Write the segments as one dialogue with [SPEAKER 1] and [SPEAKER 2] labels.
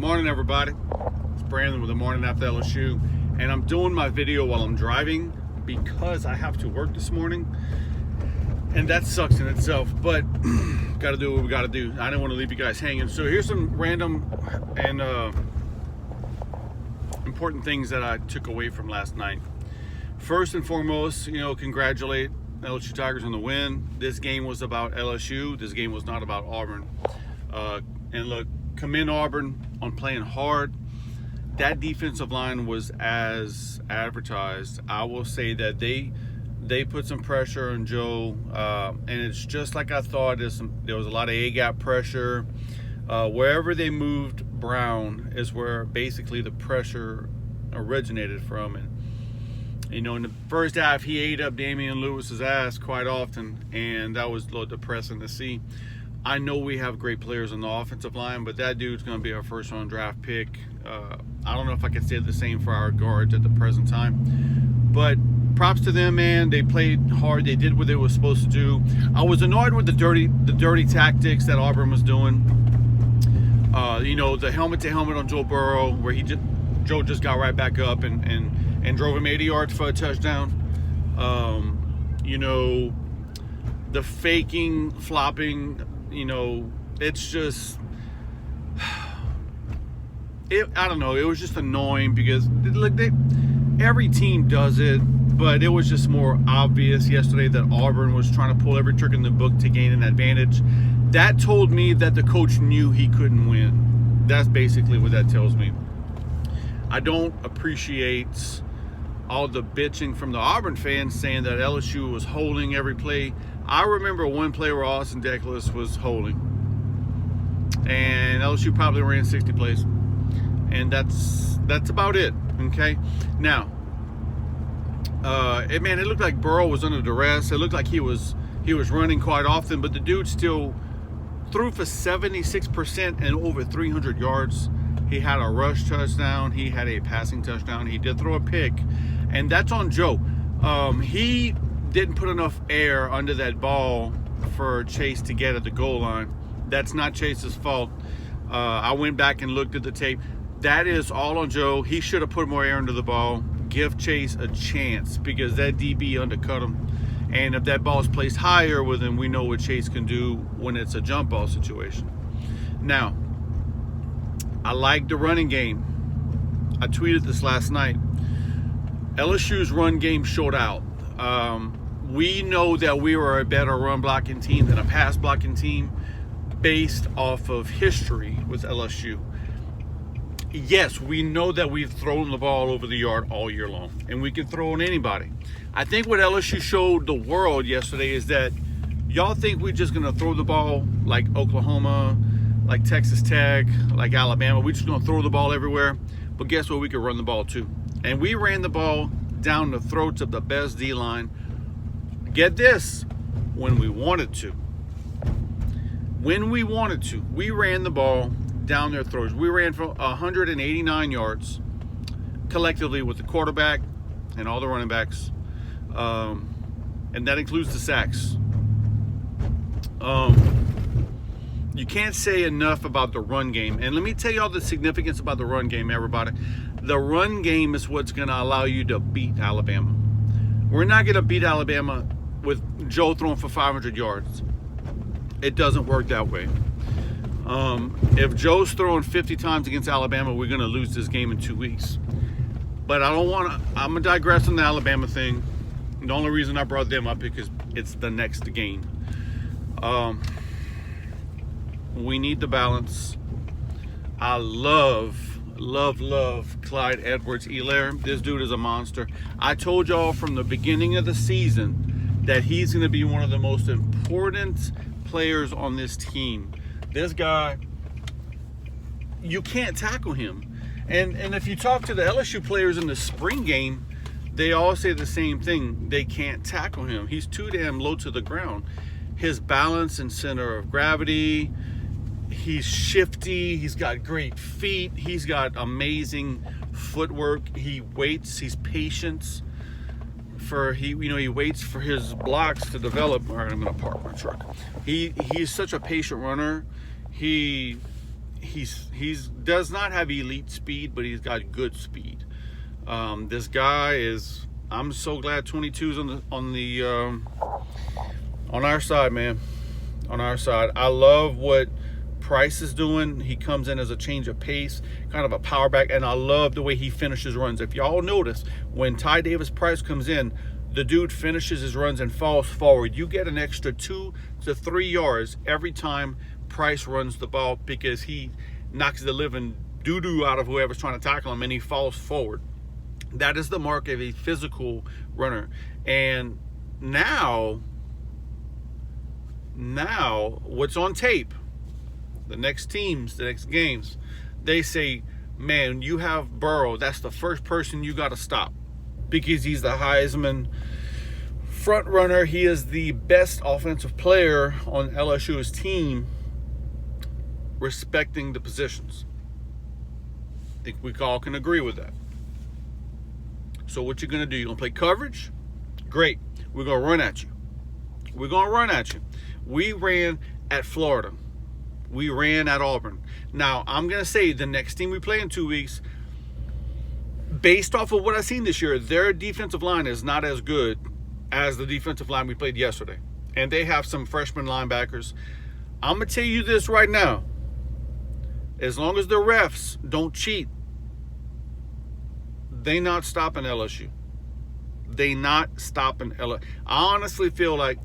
[SPEAKER 1] Morning, everybody. It's Brandon with the Morning After LSU, and I'm doing my video while I'm driving because I have to work this morning, and that sucks in itself, but gotta do what we gotta do. I didn't want to leave you guys hanging. So here's some random and important things that I took away from last night. First and foremost, congratulate LSU Tigers on the win. This game was about LSU. This game was not about Auburn. And look, commend Auburn on playing hard. That defensive line was as advertised. I will say that they put some pressure on Joe, and it's just like I thought. There was a lot of A-gap pressure. Wherever they moved Brown is where basically the pressure originated from. And in the first half, he ate up Damian Lewis's ass quite often, and that was a little depressing to see. I know we have great players on the offensive line, but that dude's going to be our first-round draft pick. I don't know if I can say the same for our guards at the present time. But props to them, man. They played hard. They did what they were supposed to do. I was annoyed with the dirty tactics that Auburn was doing. The helmet-to-helmet on Joe Burrow, where Joe just got right back up and drove him 80 yards for a touchdown. The faking, flopping, it's just, I don't know. It was just annoying because every team does it, but it was just more obvious yesterday that Auburn was trying to pull every trick in the book to gain an advantage. That told me that the coach knew he couldn't win. That's basically what that tells me. I don't appreciate all the bitching from the Auburn fans saying that LSU was holding every play. I remember one play where Austin Deckles was holding, and LSU probably ran 60 plays, and that's about it. Okay, now, it looked like Burrow was under duress. It looked like he was running quite often, but the dude still threw for 76% and over 300 yards. He had a rush touchdown. He had a passing touchdown. He did throw a pick, and that's on Joe. He didn't put enough air under that ball for Chase to get at the goal line. That's not Chase's fault. I went back and looked at the tape. That is all on Joe. He should have put more air into the ball. Give Chase a chance because that DB undercut him. And if that ball is placed higher, well, then we know what Chase can do when it's a jump ball situation. Now, I like the running game. I tweeted this last night. LSU's run game showed out. We know that we were a better run blocking team than a pass blocking team based off of history with LSU. Yes, we know that we've thrown the ball over the yard all year long, and we can throw on anybody. I think what LSU showed the world yesterday is that y'all think we're just going to throw the ball like Oklahoma, like Texas Tech, like Alabama. We're just going to throw the ball everywhere. But guess what? We could run the ball too. And we ran the ball down the throats of the best D-line. Get this, when we wanted to. When we wanted to. We ran the ball down their throats. We ran for 189 yards collectively with the quarterback and all the running backs. And that includes the sacks. You can't say enough about the run game. And let me tell you all the significance about the run game, everybody. The run game is what's going to allow you to beat Alabama. We're not going to beat Alabama with Joe throwing for 500 yards. It doesn't work that way. If Joe's throwing 50 times against Alabama, we're going to lose this game in 2 weeks. But I'm going to digress on the Alabama thing. The only reason I brought them up is because it's the next game. We need the balance. I love Clyde Edwards-Helaire. This dude is a monster. I told y'all from the beginning of the season that he's going to be one of the most important players on this team. This guy, you can't tackle him. And if you talk to the LSU players in the spring game, they all say the same thing. They can't tackle him. He's too damn low to the ground. His balance and center of gravity, he's shifty. He's got great feet. He's got amazing footwork. He waits. He's patient. He waits for his blocks to develop. All right, I'm gonna park my truck. He's such a patient runner. He he's does not have elite speed, but he's got good speed. This guy is. I'm so glad 22's on our side, man. On our side, I love what Price is doing. He comes in as a change of pace, kind of a power back, and I love the way he finishes runs. If y'all notice, when Ty Davis Price comes in, the dude finishes his runs and falls forward. You get an extra 2 to 3 yards every time Price runs the ball because he knocks the living doo-doo out of whoever's trying to tackle him and he falls forward. That is the mark of a physical runner. And now what's on tape, the next teams, the next games, they say, man, you have Burrow. That's the first person you got to stop because he's the Heisman front runner. He is the best offensive player on LSU's team, respecting the positions. I think we all can agree with that. So what you're going to do, you're going to play coverage? Great. We're going to run at you. We're going to run at you. We ran at Florida. We ran at Auburn. Now, I'm going to say the next team we play in 2 weeks, based off of what I've seen this year, their defensive line is not as good as the defensive line we played yesterday. And they have some freshman linebackers. I'm going to tell you this right now. As long as the refs don't cheat, they not stopping LSU. They not stopping LSU. I honestly feel like,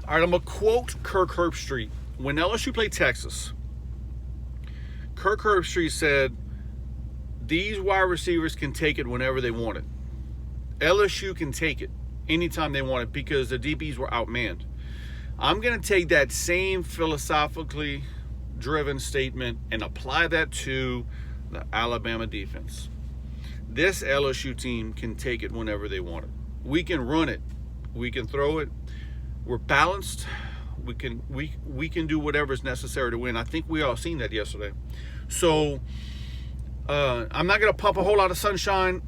[SPEAKER 1] all right, I'm going to quote Kirk Herbstreit. When LSU played Texas, Kirk Herbstreit said, these wide receivers can take it whenever they want it. LSU can take it anytime they want it because the DBs were outmanned. I'm going to take that same philosophically driven statement and apply that to the Alabama defense. This LSU team can take it whenever they want it. We can run it. We can throw it. We're balanced. We can do whatever is necessary to win. I think we all seen that yesterday. So I'm not going to pump a whole lot of sunshine.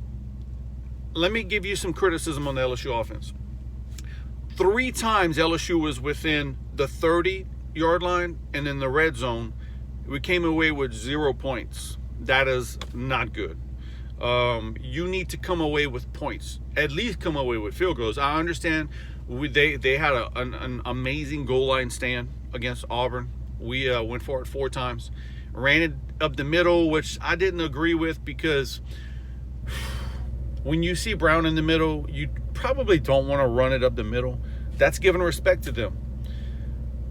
[SPEAKER 1] Let me give you some criticism on the LSU offense. 3 times LSU was within the 30-yard line, and in the red zone, we came away with 0 points. That is not good. You need to come away with points. At least come away with field goals. I understand they had an amazing goal line stand against Auburn. We went for it 4 times. Ran it up the middle, which I didn't agree with because when you see Brown in the middle, you probably don't want to run it up the middle. That's giving respect to them.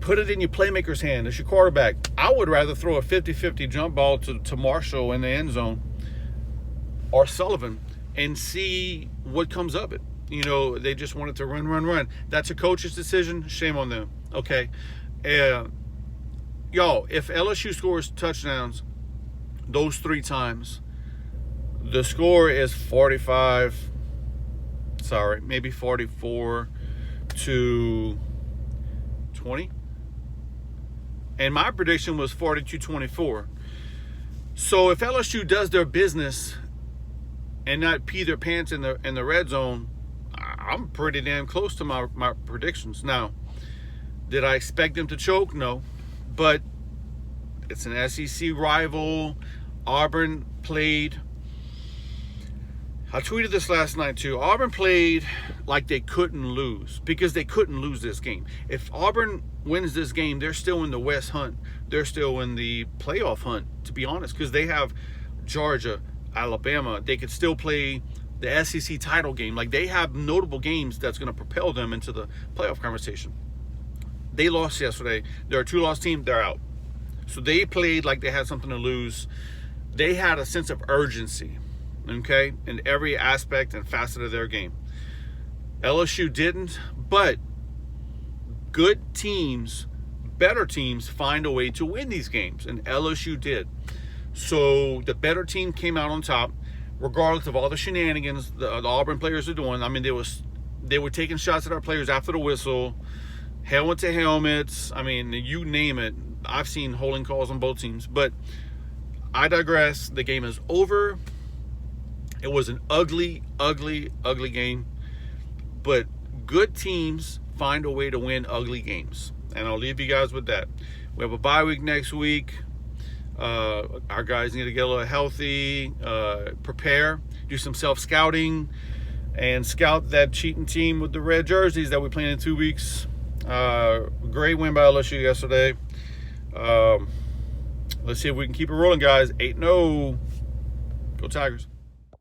[SPEAKER 1] Put it in your playmaker's hand as your quarterback. I would rather throw a 50-50 jump ball to Marshall in the end zone or Sullivan and see what comes of it. You know, they just wanted to run. That's a coach's decision. Shame on them. Okay. Y'all, if LSU scores touchdowns those 3 times, the score is 44 to 20. And my prediction was 42-24. So if LSU does their business and not pee their pants in the red zone, I'm pretty damn close to my predictions. Now, did I expect them to choke? No. But it's an SEC rival. Auburn played. I tweeted this last night too. Auburn played like they couldn't lose because they couldn't lose this game. If Auburn wins this game, they're still in the West hunt. They're still in the playoff hunt, to be honest, because they have Georgia, Alabama. They could still play the SEC title game. Like, they have notable games that's going to propel them into the playoff conversation. They lost yesterday. They're a 2-loss team. They're out. So they played like they had something to lose. They had a sense of urgency, okay, in every aspect and facet of their game. LSU didn't, but good teams, better teams, find a way to win these games, and LSU did. So the better team came out on top, regardless of all the shenanigans the Auburn players are doing. I mean, they were taking shots at our players after the whistle, helmet to helmets. I mean, you name it. I've seen holding calls on both teams, but I digress. The game is over. It was an ugly, ugly, ugly game, but good teams find a way to win ugly games, and I'll leave you guys with that. We have a bye week next week. Our guys need to get a little healthy, prepare, do some self-scouting, and scout that cheating team with the red jerseys that we play in 2 weeks. Great win by LSU yesterday. Let's see if we can keep it rolling, guys. 8-0. Go Tigers.